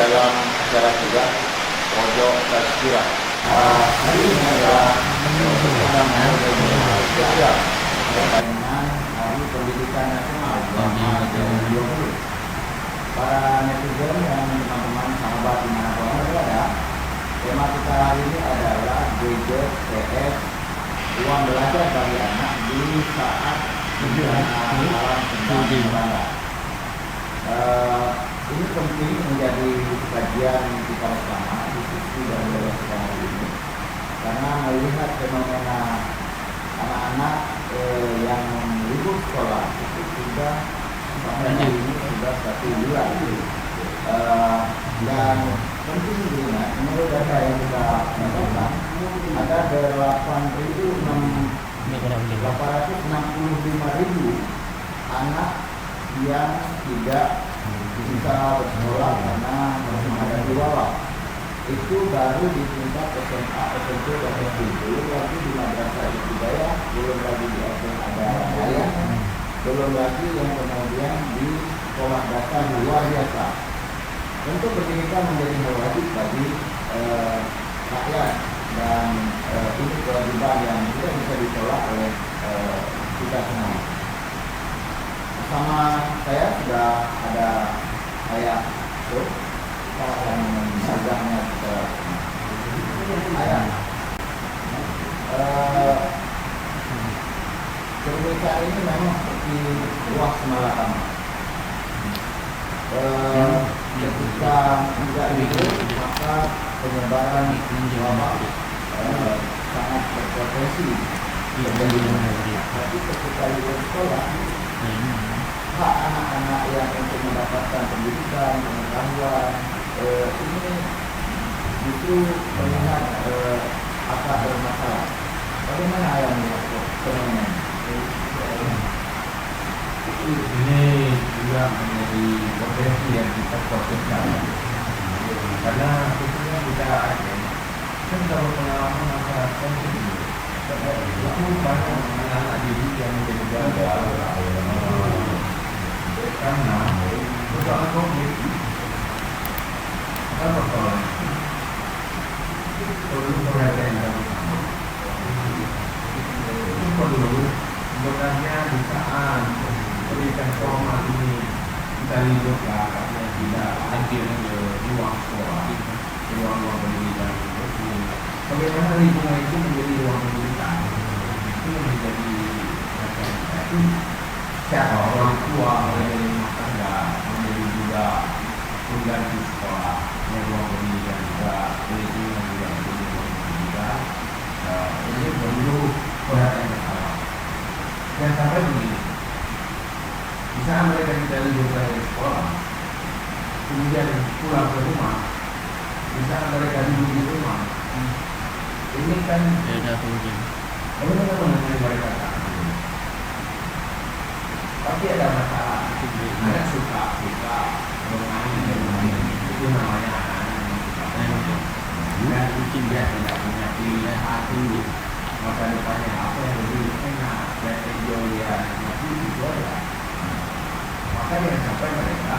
dalam acara juga pojok tazkirah. Hari ini adalah sedang spesial dengan Hari Pendidikan Nasional 2020. Para netizen dan teman-teman sahabat dimanapun berada, tema kita hari ini adalah gadget PS uang belajar bagi anak di saat alam sedang melanda. Ini penting menjadi kajian kita bersama diskusi dan diskusi hari ini, karena melihat fenomena anak-anak yang libur sekolah itu sudah sampai hari ini sudah 1 bulan, dan penting juga menurut data yang kita dapatkan ada 865.000 anak yang tidak bisa bersekolah karena menghadapi wabah. Itu baru di tingkat SMA, SMP, dan SD. Belum lagi di madrasah ibtidaiyah, belum lagi di SMA ada belum lagi yang kemudian di sekolah dasar luar biasa. Tentu pendidikan menjadi hal wajib bagi rakyat, dan ini kewajiban yang tidak bisa ditolak oleh kita semua. Bersama saya sudah ada ayah Sur, kita akan mengajarnya secara ayah. Cerita ini memang seperti luas malahan. Ketika tidak libur, maka penyebaran wabah sangat berpotensi terjadi. Tapi ketika libur sekolah, hak anak-anak yang untuk mendapatkan pendidikan, pengetahuan ini justru terlihat akan bermasalah. Bagaimana yang melihat fenomena ini juga menjadi potensi yang kita potensial, karena khususnya kita kan kalau pengalaman masyarakat itu banyak anak didik yang menjadi gagal karena persoalan COVID. Apa persoalan? Perlu perhatian yang bersama. Itu perlu sebenarnya di saat pendidikan formal ini kita libatkan karena tidak hadir ke ruang sekolah, ruang pendidikan itu. Bagaimana lingkungan itu menjadi ruang pendidikan? Itu menjadi itu siapa orang tua, menjadi rumah tangga, menjadi juga pengganti sekolah, yang ruang pendidikan juga, lingkungan juga menjadi ruang pendidikan. Ini perlu perhatian bersama. Dan sampai begini, di saat mereka tidak libur dari sekolah, kemudian pulang ke rumah, di saat mereka duduk di rumah, ini kan bagaimana mengenai mereka tak libur. Tapi ada masalah, anak suka bermain, itu namanya anak-anak yang suka bermain. Dan mungkin dia tidak punya pilihan masa depannya apa yang lebih enak dan enjoy ya, itu aja. Maka jangan sampai mereka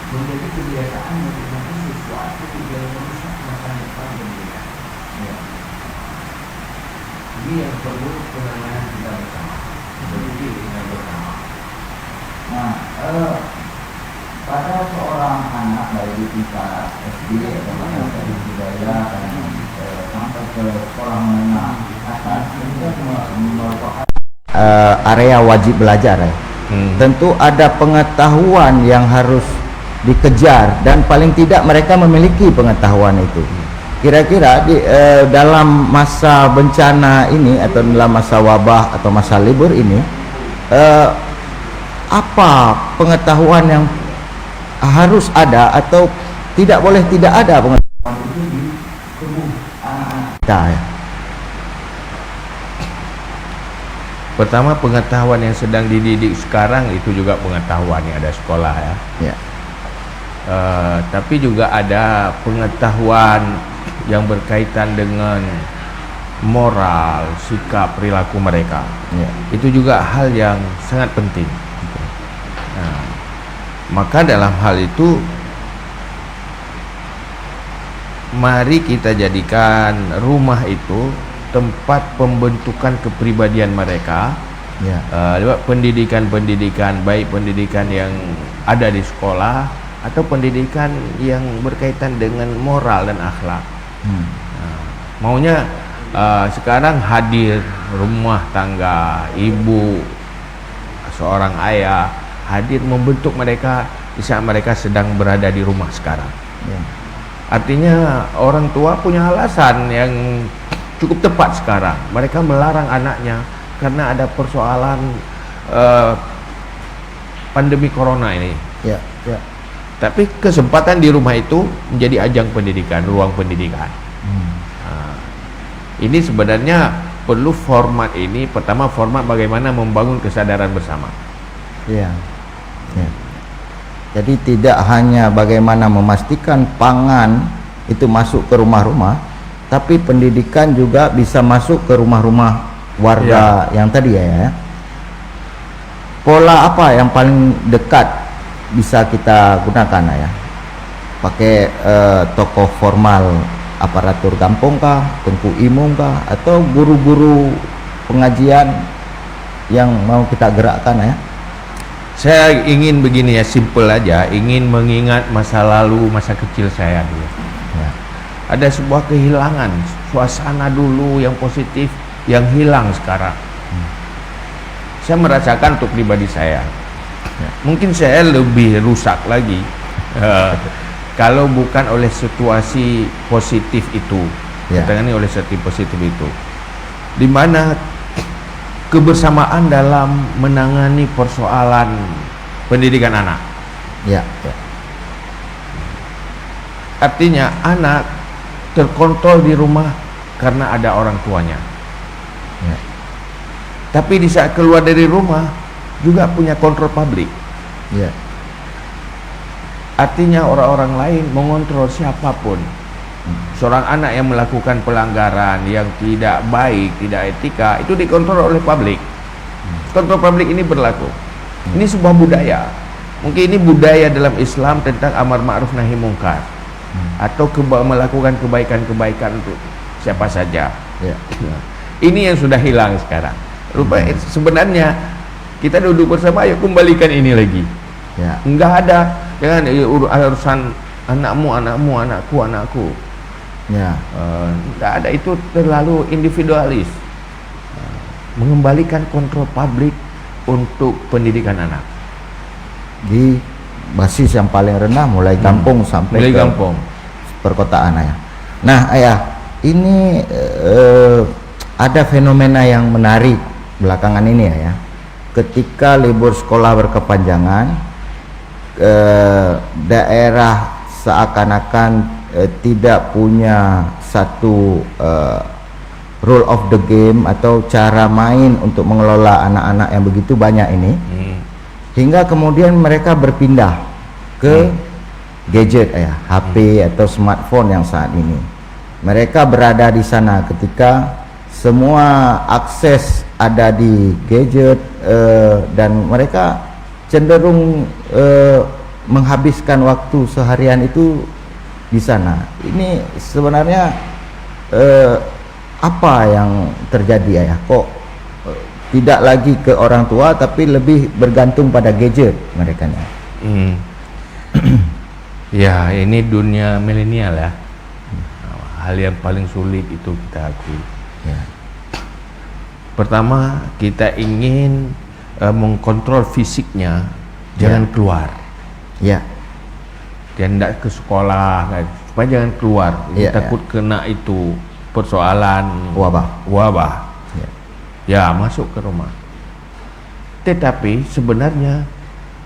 menjadi kebiasaan menikmati sesuatu yang merusak masa depan mereka. Ya. Ini yang perlu penanganan kita bersama. Berdiri kita bersama. Nah, pada seorang anak dari tingkat SD atau madrasah ibtidaiyah dan sampai ke sekolah menengah atas, ini kan merupakan area wajib belajar ya. Tentu ada pengetahuan yang harus dikejar, dan paling tidak mereka memiliki pengetahuan itu. Kira-kira dalam masa bencana ini atau dalam masa wabah atau masa libur ini, apa pengetahuan yang harus ada atau tidak boleh tidak ada pengetahuan itu di tubuh anak-anak kita ya? Pertama, pengetahuan yang sedang dididik sekarang itu juga pengetahuan yang ada sekolah ya. Ya. Tapi juga ada pengetahuan yang berkaitan dengan moral, sikap, perilaku mereka. Ya. Itu juga hal yang sangat penting. Nah, maka dalam hal itu mari kita jadikan rumah itu tempat pembentukan kepribadian mereka. Ya. Lewat pendidikan-pendidikan, baik pendidikan yang ada di sekolah atau pendidikan yang berkaitan dengan moral dan akhlak. Maunya sekarang hadir rumah tangga, ibu, seorang ayah hadir membentuk mereka di saat mereka sedang berada di rumah sekarang. Ya. Artinya orang tua punya alasan yang cukup tepat sekarang. Mereka melarang anaknya karena ada persoalan pandemi corona ini. Ya. Ya. Tapi kesempatan di rumah itu menjadi ajang pendidikan, ruang pendidikan. Ini sebenarnya perlu format ini. Pertama, format bagaimana membangun kesadaran bersama. Ya. Ya. Jadi tidak hanya bagaimana memastikan pangan itu masuk ke rumah-rumah, tapi pendidikan juga bisa masuk ke rumah-rumah warga yang tadi ya. Pola apa yang paling dekat bisa kita gunakan ya? Pakai tokoh formal aparatur kampung kah, tengku imum kah, atau guru-guru pengajian yang mau kita gerakkan ya? Saya ingin begini ya, simple aja, ingin mengingat masa lalu, masa kecil saya dulu. Ya. Ada sebuah kehilangan suasana dulu yang positif yang hilang sekarang. Saya merasakan untuk pribadi saya. Mungkin saya lebih rusak lagi kalau bukan oleh situasi positif itu, ditangani oleh situasi positif itu, di mana kebersamaan dalam menangani persoalan pendidikan anak. Ya, ya. Artinya anak terkontrol di rumah karena ada orang tuanya. Ya. Tapi di saat keluar dari rumah juga punya kontrol publik. Ya. Artinya orang-orang lain mengontrol siapapun. Seorang anak yang melakukan pelanggaran yang tidak baik, tidak etika, itu dikontrol oleh publik. Kontrol publik ini berlaku. Ini sebuah budaya. Mungkin ini budaya dalam Islam tentang amar ma'ruf nahi mungkar, atau melakukan kebaikan-kebaikan untuk siapa saja. Ya. Ini yang sudah hilang sekarang. Rupanya sebenarnya kita duduk bersama, ayo kembalikan ini lagi. Ya. Enggak ada, jangan urusan anakmu, anakku. Ya. Enggak ada, itu terlalu individualis. Mengembalikan kontrol publik untuk pendidikan anak Di basis yang paling rendah, mulai kampung sampai mulai ke kampung, perkotaan ya. Nah, ayah, ini ada fenomena yang menarik belakangan ini ya. Ketika libur sekolah berkepanjangan, daerah seakan-akan tidak punya satu rule of the game atau cara main untuk mengelola anak-anak yang begitu banyak ini, hingga kemudian mereka berpindah ke gadget ya, HP atau smartphone yang saat ini. Mereka berada di sana ketika semua akses ada di gadget, dan mereka cenderung menghabiskan waktu seharian itu di sana. Ini sebenarnya apa yang terjadi ya? Kok tidak lagi ke orang tua tapi lebih bergantung pada gadget mereka nya? Ya, ini dunia milenial ya. Hal yang paling sulit itu kita akui. Ya. Pertama, kita ingin mengkontrol fisiknya, jangan keluar. Ya. Dia tidak ke sekolah, supaya jangan keluar. Ya, Takut kena itu persoalan wabah. Ya, masuk ke rumah. Tetapi sebenarnya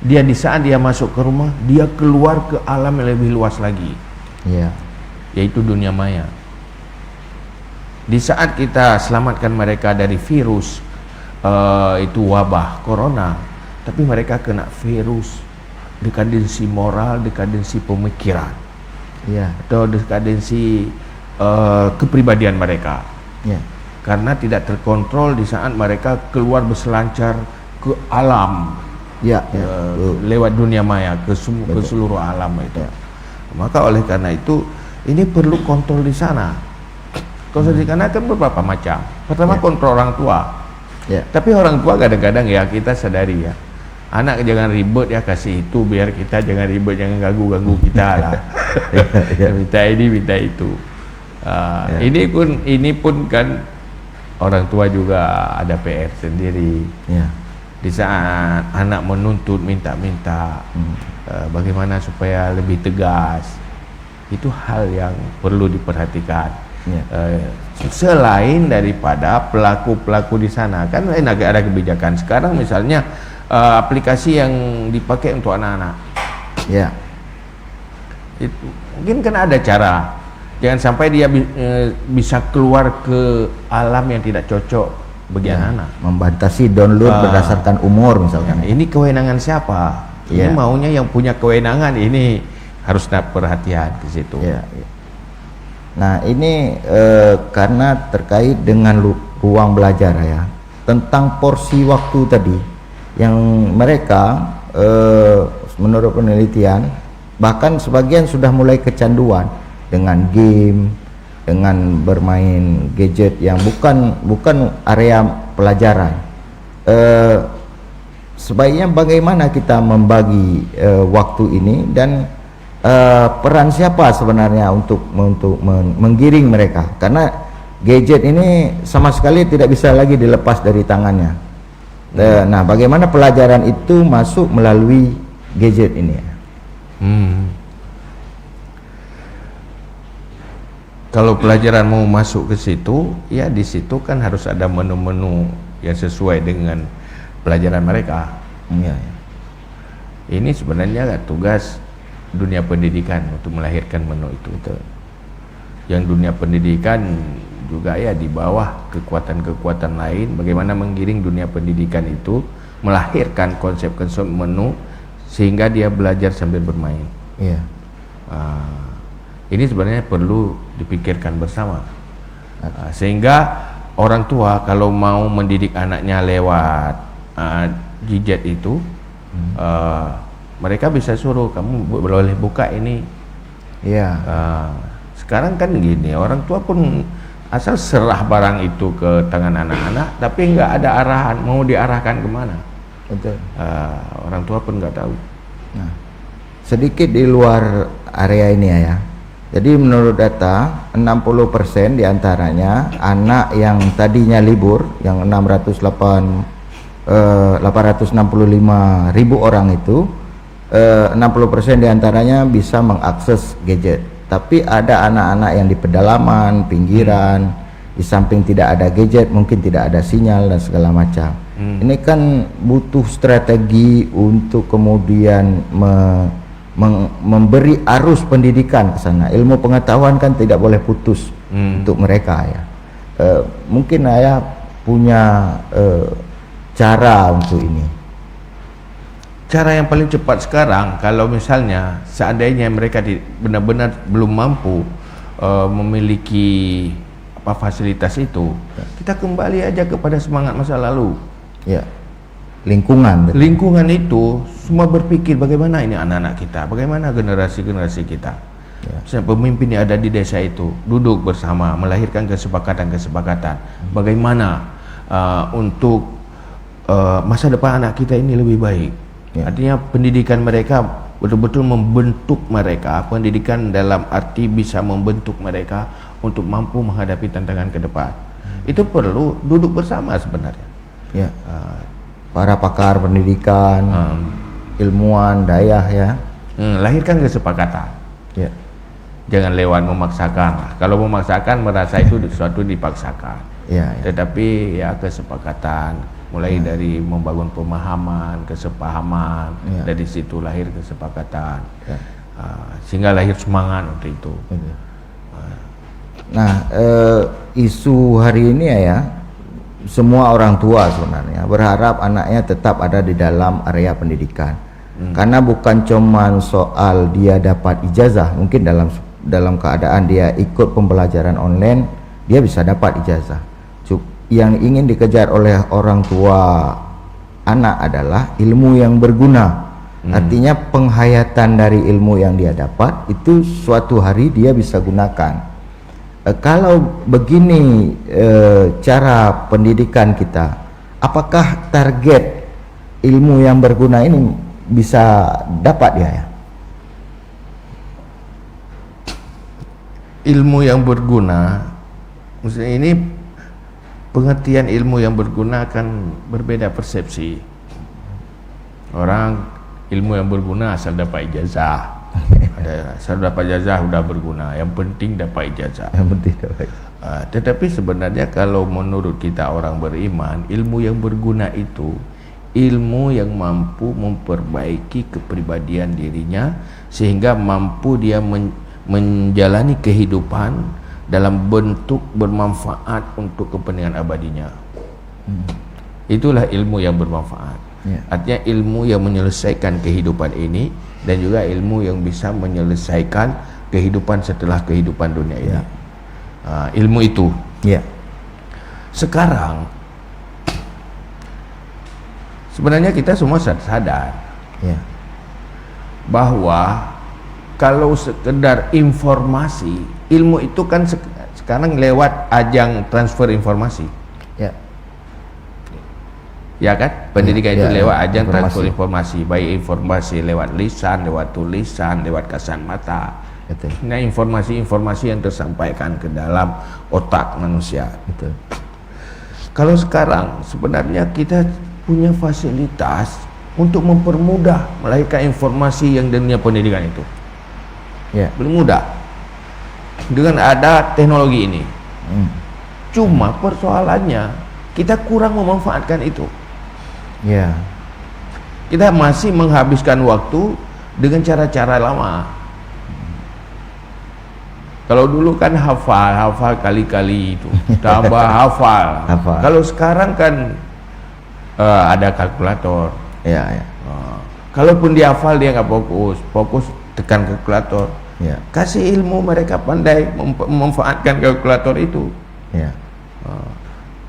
dia di saat dia masuk ke rumah, dia keluar ke alam yang lebih luas lagi. Ya. Yaitu dunia maya. Di saat kita selamatkan mereka dari virus itu wabah corona, tapi mereka kena virus dekadensi moral, dekadensi pemikiran, Ya. atau dekadensi kepribadian mereka. Ya. Karena tidak terkontrol di saat mereka keluar berselancar ke alam, Ya. Ya. lewat dunia maya ke seluruh alam itu. Ya. Maka oleh karena itu ini perlu kontrol di sana. Kontrol di sana kan beberapa macam. Pertama kontrol orang tua. Tapi orang tua kadang-kadang ya kita sadari ya, anak jangan ribet ya, kasih itu biar kita jangan ribet, jangan ganggu kita lah. Minta ini minta itu. Ini pun kan orang tua juga ada PR sendiri. Di saat anak menuntut minta-minta, bagaimana supaya lebih tegas, itu hal yang perlu diperhatikan. Selain daripada pelaku-pelaku di sana, kan ada kebijakan sekarang misalnya aplikasi yang dipakai untuk anak-anak. Itu mungkin kan ada cara, jangan sampai dia bisa keluar ke alam yang tidak cocok bagi anak-anak. Membatasi download berdasarkan umur misalkan. Ini kewenangan siapa? Ini maunya yang punya kewenangan, ini harus perhatian di situ. Nah ini karena terkait dengan ruang belajar ya, tentang porsi waktu tadi yang mereka menurut penelitian bahkan sebagian sudah mulai kecanduan dengan game, dengan bermain gadget yang bukan area pelajaran. Sebaiknya bagaimana kita membagi waktu ini, dan peran siapa sebenarnya untuk menggiring mereka, karena gadget ini sama sekali tidak bisa lagi dilepas dari tangannya. Nah, bagaimana pelajaran itu masuk melalui gadget ini? Kalau pelajaran mau masuk ke situ, ya di situ kan harus ada menu-menu yang sesuai dengan pelajaran mereka. Ini sebenarnya tugas dunia pendidikan untuk melahirkan menu itu. Yang dunia pendidikan juga ya di bawah kekuatan-kekuatan lain, bagaimana menggiring dunia pendidikan itu melahirkan konsep-konsep menu sehingga dia belajar sambil bermain. Ini sebenarnya perlu dipikirkan bersama, sehingga orang tua kalau mau mendidik anaknya lewat gadget itu, mereka bisa suruh kamu boleh buka ini. Sekarang kan gini, orang tua pun asal serah barang itu ke tangan anak-anak, tapi nggak ada arahan mau diarahkan kemana. Orang tua pun nggak tahu. Nah, sedikit di luar area ini ya. Jadi menurut data 60% diantaranya anak yang tadinya libur, yang 865.000 orang itu, 60% diantaranya bisa mengakses gadget. Tapi ada anak-anak yang di pedalaman, pinggiran, di samping tidak ada gadget, mungkin tidak ada sinyal dan segala macam. Ini kan butuh strategi untuk kemudian memberi arus pendidikan ke sana. Ilmu pengetahuan kan tidak boleh putus untuk mereka ya. Mungkin ayah punya cara untuk ini. Cara yang paling cepat sekarang, kalau misalnya seandainya mereka benar-benar belum mampu memiliki fasilitas itu, kita kembali aja kepada semangat masa lalu. Lingkungan itu semua berpikir bagaimana ini anak-anak kita, bagaimana generasi-generasi kita. Misalnya pemimpin yang ada di desa itu duduk bersama melahirkan kesepakatan, bagaimana untuk masa depan anak kita ini lebih baik. Artinya pendidikan mereka betul-betul membentuk mereka, pendidikan dalam arti bisa membentuk mereka untuk mampu menghadapi tantangan ke depan. Itu perlu duduk bersama sebenarnya. Para pakar pendidikan, ilmuwan, dayah ya. Lahirkan kesepakatan. Jangan lewat memaksakan. Kalau memaksakan merasa itu sesuatu dipaksakan. Tetapi ya kesepakatan, mulai dari membangun pemahaman, kesepahaman, dari situ lahir kesepakatan, sehingga lahir semangat untuk itu. Nah, isu hari ini ya, semua orang tua sebenarnya berharap anaknya tetap ada di dalam area pendidikan. Karena bukan cuman soal dia dapat ijazah, mungkin dalam keadaan dia ikut pembelajaran online dia bisa dapat ijazah. Yang ingin dikejar oleh orang tua anak adalah ilmu yang berguna. Artinya penghayatan dari ilmu yang dia dapat itu suatu hari dia bisa gunakan. Kalau begini cara pendidikan kita, apakah target ilmu yang berguna ini bisa dapat dia ya? Ilmu yang berguna, maksudnya ini pengertian ilmu yang berguna kan berbeda persepsi. Orang ilmu yang berguna asal dapat ijazah. Asal dapat ijazah sudah berguna. Yang penting dapat ijazah. Yang penting dapat. Tetapi sebenarnya kalau menurut kita orang beriman, ilmu yang berguna itu ilmu yang mampu memperbaiki kepribadian dirinya sehingga mampu dia menjalani kehidupan dalam bentuk bermanfaat untuk kepentingan abadinya. Itulah ilmu yang bermanfaat. Artinya ilmu yang menyelesaikan kehidupan ini dan juga ilmu yang bisa menyelesaikan kehidupan setelah kehidupan dunia ini. Ilmu itu. Sekarang sebenarnya kita semua sadar bahwa kalau sekedar informasi, ilmu itu kan sekarang lewat ajang transfer informasi. Ya kan? Pendidikan itu lewat ajang transfer informasi, baik informasi lewat lisan, lewat tulisan, lewat kasat mata. Nah, informasi-informasi yang tersampaikan ke dalam otak manusia. Kalau sekarang sebenarnya kita punya fasilitas untuk mempermudah melahirkan informasi yang dunia pendidikan itu. Bermudah dengan ada teknologi ini. Cuma persoalannya kita kurang memanfaatkan itu. Kita masih menghabiskan waktu dengan cara-cara lama. Kalau dulu kan hafal kali-kali itu, tambah hafal. Kalau sekarang kan ada kalkulator. Kalaupun dia hafal dia nggak fokus tekan kalkulator. Kasih ilmu mereka pandai memanfaatkan kalkulator itu.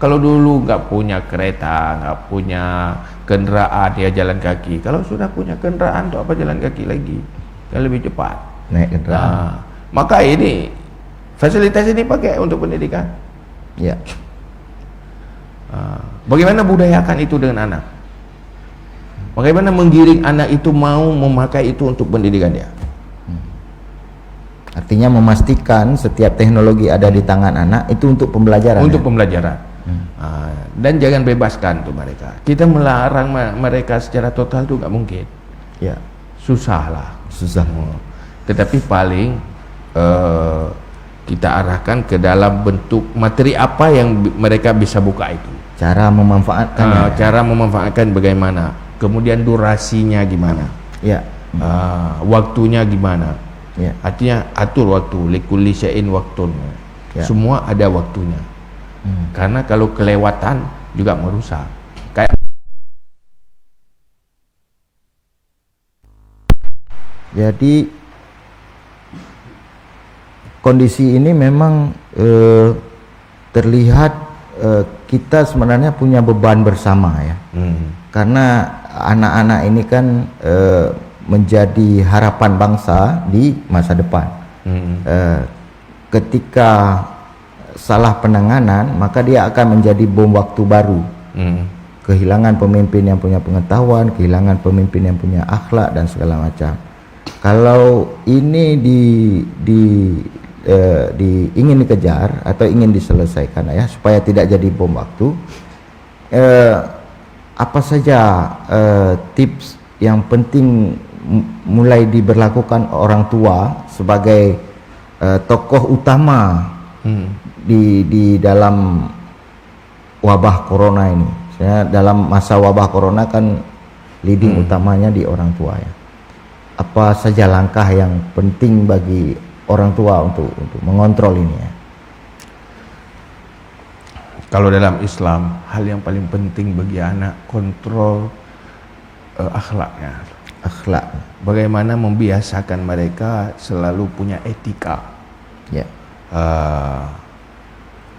Kalau dulu nggak punya kereta, nggak punya kendaraan, dia jalan kaki. Kalau sudah punya kendaraan, untuk apa jalan kaki lagi? Kan lebih cepat. Naik kendaraan. Maka ini fasilitas ini pakai untuk pendidikan. Bagaimana budayakan itu dengan anak? Bagaimana menggiring anak itu mau memakai itu untuk pendidikan dia? Artinya memastikan setiap teknologi ada di tangan anak itu untuk pembelajaran. Untuk pembelajaran. Dan jangan bebaskan tuh mereka. Kita melarang mereka secara total tuh nggak mungkin. Susah lah. Tetapi paling kita arahkan ke dalam bentuk materi apa yang mereka bisa buka itu. Cara memanfaatkan. Cara memanfaatkan bagaimana. Kemudian durasinya gimana. Waktunya gimana. Artinya atur waktu. Likulli syai'in waktun. Semua ada waktunya. Karena kalau kelewatan juga merusak. Jadi kondisi ini memang terlihat kita sebenarnya punya beban bersama ya. Karena anak-anak ini kan menjadi harapan bangsa di masa depan. Ketika salah penanganan, maka dia akan menjadi bom waktu baru. Kehilangan pemimpin yang punya pengetahuan, kehilangan pemimpin yang punya akhlak dan segala macam. Kalau ini ingin dikejar atau ingin diselesaikan ya, supaya tidak jadi bom waktu, apa saja tips yang penting mulai diberlakukan orang tua sebagai tokoh utama di dalam wabah corona ini. Saya dalam masa wabah corona kan leading utamanya di orang tua ya. Apa saja langkah yang penting bagi orang tua untuk mengontrol ini ya? Kalau dalam Islam, hal yang paling penting bagi anak kontrol akhlaknya. Akhlak. Bagaimana membiasakan mereka selalu punya etika.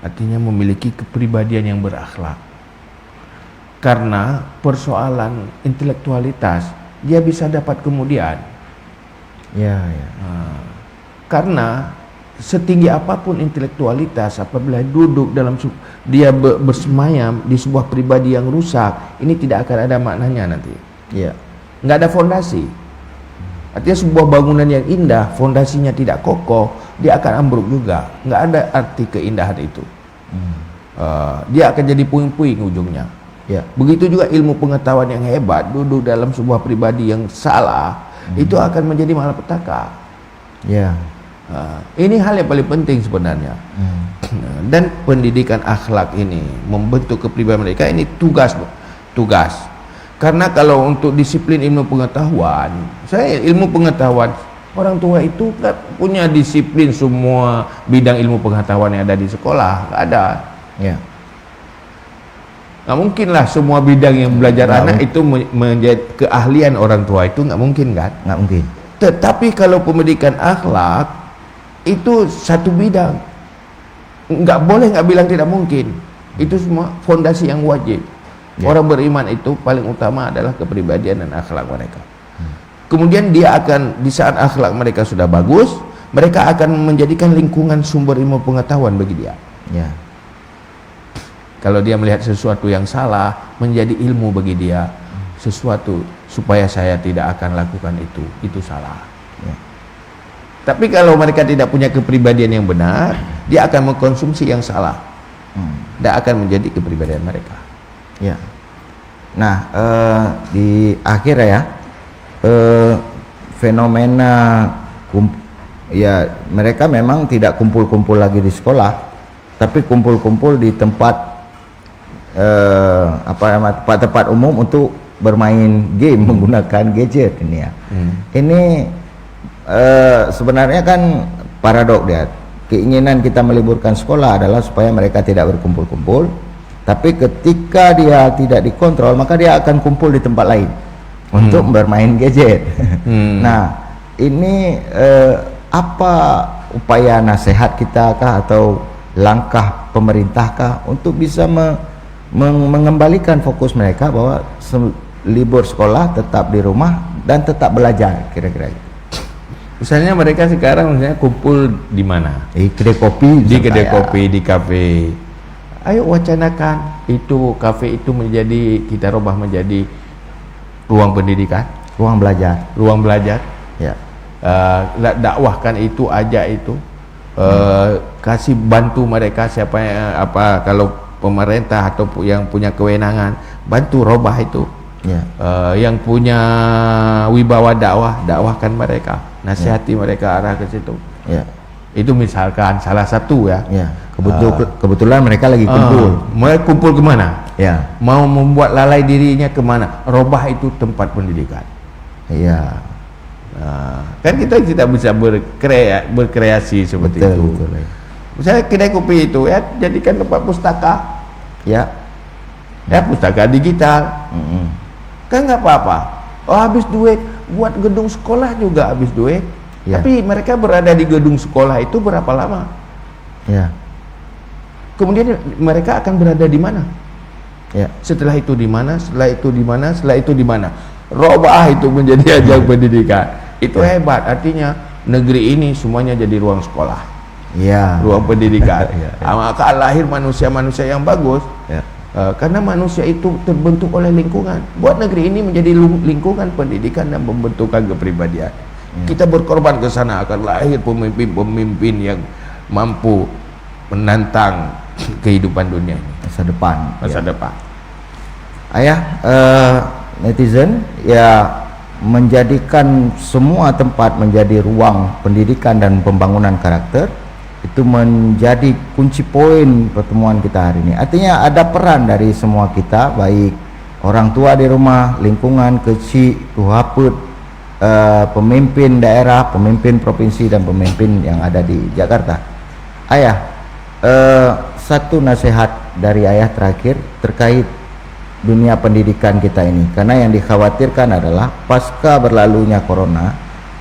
Artinya memiliki kepribadian yang berakhlak. Karena persoalan intelektualitas dia bisa dapat kemudian. Ya. Karena setinggi apapun intelektualitas, apabila duduk dalam dia bersemayam di sebuah pribadi yang rusak, ini tidak akan ada maknanya nanti. Ya. Nggak ada fondasi. Artinya sebuah bangunan yang indah, fondasinya tidak kokoh, dia akan ambruk juga. Nggak ada arti keindahan itu. Dia akan jadi puing-puing ujungnya. Ya. Begitu juga ilmu pengetahuan yang hebat, duduk dalam sebuah pribadi yang salah, itu akan menjadi malapetaka. Ya. Ini hal yang paling penting sebenarnya. Dan pendidikan akhlak ini membentuk kepribadian mereka, ini tugas. Karena kalau untuk disiplin ilmu pengetahuan, ilmu pengetahuan, orang tua itu kan punya disiplin semua bidang ilmu pengetahuan yang ada di sekolah, nggak ada. Ya. Nggak mungkin lah semua bidang yang belajar anak itu menjadi keahlian orang tua, itu nggak mungkin kan? Nggak mungkin. Tetapi kalau pendidikan akhlak itu satu bidang, nggak boleh nggak bilang tidak mungkin. Itu semua fondasi yang wajib. Orang beriman itu paling utama adalah kepribadian dan akhlak mereka. Kemudian dia akan, di saat akhlak mereka sudah bagus, mereka akan menjadikan lingkungan sumber ilmu pengetahuan bagi dia. Ya. Kalau dia melihat sesuatu yang salah, menjadi ilmu bagi dia. Sesuatu supaya saya tidak akan lakukan itu salah. Ya. Tapi kalau mereka tidak punya kepribadian yang benar, dia akan mengkonsumsi yang salah. Dan akan menjadi kepribadian mereka. Ya. Nah, di akhir ya, fenomena ya mereka memang tidak kumpul-kumpul lagi di sekolah, tapi kumpul-kumpul di tempat tempat umum untuk bermain game menggunakan gadget ini ya. Ini sebenarnya kan paradok dia. Keinginan kita meliburkan sekolah adalah supaya mereka tidak berkumpul-kumpul, tapi ketika dia tidak dikontrol maka dia akan kumpul di tempat lain untuk bermain gadget. Nah, ini apa upaya nasihat kita kah atau langkah pemerintah kah untuk bisa mengembalikan fokus mereka bahwa libur sekolah tetap di rumah dan tetap belajar, kira-kira gitu. Misalnya mereka sekarang misalnya kumpul di mana? Di kedai kopi, di kedai kopi, di kafe. Ayo wacanakan itu kafe itu kita rubah menjadi ruang pendidikan, ruang belajar. Ya. Dakwahkan itu, ajak itu, kasih bantu mereka siapa yang kalau pemerintah atau yang punya kewenangan bantu robah itu. Ya. Yang punya wibawa dakwahkan mereka, nasihati mereka arah ke situ. Ya. Itu misalkan salah satu ya. Ya. Kebetulan mereka lagi kumpul. Mereka kumpul kemana? Ya. Mau membuat lalai dirinya kemana? Robah itu tempat pendidikan. Ya. Kan kita tidak bisa berkreasi seperti itu. Betul. Misalnya kedai kopi itu ya jadikan tempat pustaka. Ya. Ya pustaka digital. Kan nggak apa-apa. Oh habis duit buat gedung sekolah juga habis duit. Ya. Tapi mereka berada di gedung sekolah itu berapa lama? Ya. Kemudian mereka akan berada di mana? Ya. Setelah itu di mana? Setelah itu di mana? Setelah itu di mana? Robah itu menjadi ajang pendidikan. Itu hebat. Artinya negeri ini semuanya jadi ruang sekolah. Ya. Ruang pendidikan. Ya. Maka lahir manusia-manusia yang bagus. Ya. Karena manusia itu terbentuk oleh lingkungan. Buat negeri ini menjadi lingkungan pendidikan dan pembentukan kepribadian. Kita berkorban ke sana akan lahir pemimpin-pemimpin yang mampu menantang kehidupan dunia ini. Masa depan. Ayah, netizen ya menjadikan semua tempat menjadi ruang pendidikan dan pembangunan karakter itu menjadi kunci poin pertemuan kita hari ini. Artinya ada peran dari semua kita, baik orang tua di rumah, lingkungan, kecil, tuhaput, pemimpin daerah, pemimpin provinsi dan pemimpin yang ada di Jakarta. Ayah, satu nasihat dari ayah terakhir terkait dunia pendidikan kita ini, karena yang dikhawatirkan adalah pasca berlalunya corona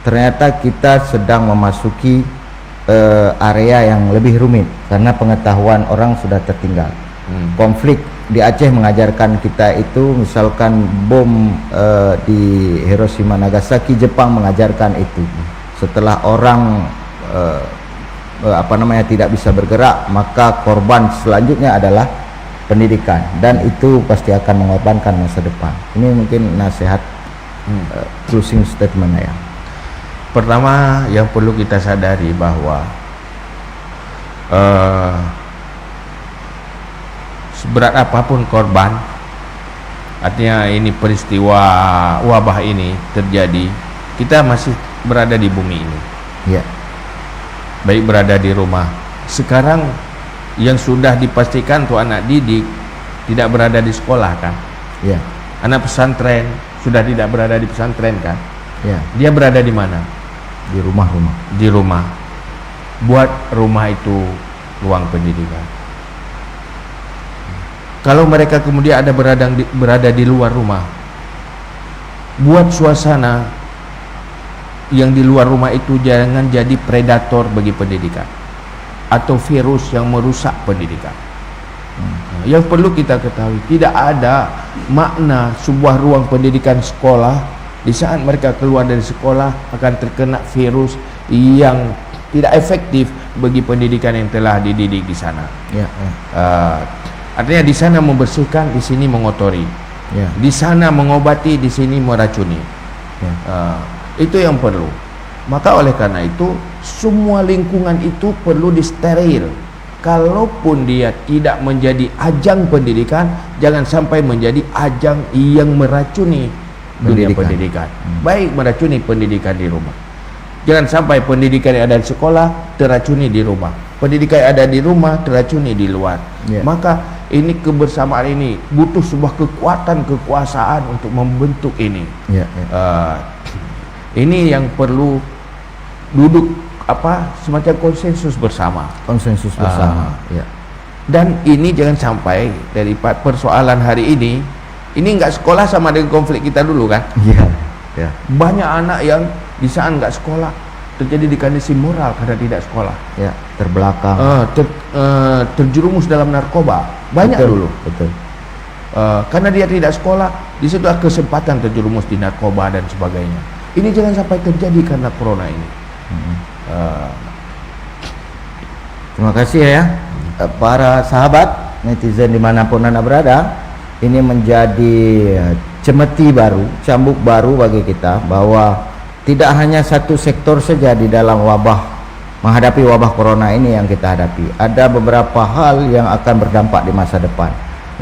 ternyata kita sedang memasuki area yang lebih rumit karena pengetahuan orang sudah tertinggal. Konflik di Aceh mengajarkan kita itu, misalkan bom di Hiroshima Nagasaki, Jepang mengajarkan itu. Setelah orang tidak bisa bergerak, maka korban selanjutnya adalah pendidikan, dan itu pasti akan mengorbankan masa depan. Ini mungkin nasihat closing statement ya. Pertama yang perlu kita sadari bahwa seberat apapun korban, artinya ini peristiwa wabah ini terjadi, kita masih berada di bumi ini. Ya. Baik berada di rumah. Sekarang yang sudah dipastikan tuh anak didik tidak berada di sekolah kan? Ya. Anak pesantren sudah tidak berada di pesantren kan? Ya. Dia berada di mana? Di rumah-rumah. Di rumah. Buat rumah itu ruang pendidikan. Kalau mereka kemudian ada berada di luar rumah, buat suasana yang di luar rumah itu jangan jadi predator bagi pendidikan atau virus yang merusak pendidikan. Yang perlu kita ketahui, tidak ada makna sebuah ruang pendidikan sekolah di saat mereka keluar dari sekolah akan terkena virus yang tidak efektif bagi pendidikan yang telah dididik di sana. Ya. Artinya di sana membersihkan, di sini mengotori. Ya. Di sana mengobati, di sini meracuni. Ya. Itu yang perlu. Maka oleh karena itu semua lingkungan itu perlu disteril. Kalaupun dia tidak menjadi ajang pendidikan, jangan sampai menjadi ajang yang meracuni dunia pendidikan. Baik meracuni pendidikan di rumah. Jangan sampai pendidikan yang ada di sekolah teracuni di rumah. Pendidikan yang ada di rumah teracuni di luar. Ya. Maka ini kebersamaan ini butuh sebuah kekuatan kekuasaan untuk membentuk ini. Ya. Ini yang perlu duduk semacam konsensus bersama. Konsensus bersama. Ya. Dan ini jangan sampai dari persoalan hari ini enggak sekolah sama dengan konflik kita dulu kan? Iya. Ya. Banyak anak yang di saat enggak sekolah terjadi dikondisi moral karena tidak sekolah. Ya, terbelakang. Terjerumus dalam narkoba. Banyak Betul, dulu. Betul. Karena dia tidak sekolah, di situ ada kesempatan terjerumus di narkoba dan sebagainya. Ini jangan sampai terjadi karena corona ini. Terima kasih ya para sahabat netizen dimanapun Anda berada. Ini menjadi cemeti baru, cambuk baru bagi kita bahwa tidak hanya satu sektor saja di dalam menghadapi wabah corona ini yang kita hadapi. Ada beberapa hal yang akan berdampak di masa depan.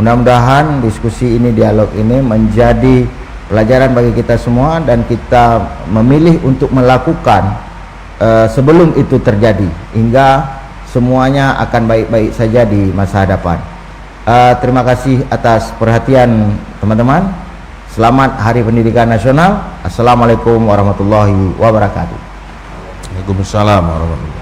Mudah-mudahan diskusi ini, dialog ini menjadi pelajaran bagi kita semua, dan kita memilih untuk melakukan sebelum itu terjadi, hingga semuanya akan baik-baik saja di masa hadapan. Terima kasih atas perhatian teman-teman. Selamat Hari Pendidikan Nasional. Assalamualaikum warahmatullahi wabarakatuh. Waalaikumsalam warahmatullahi wabarakatuh.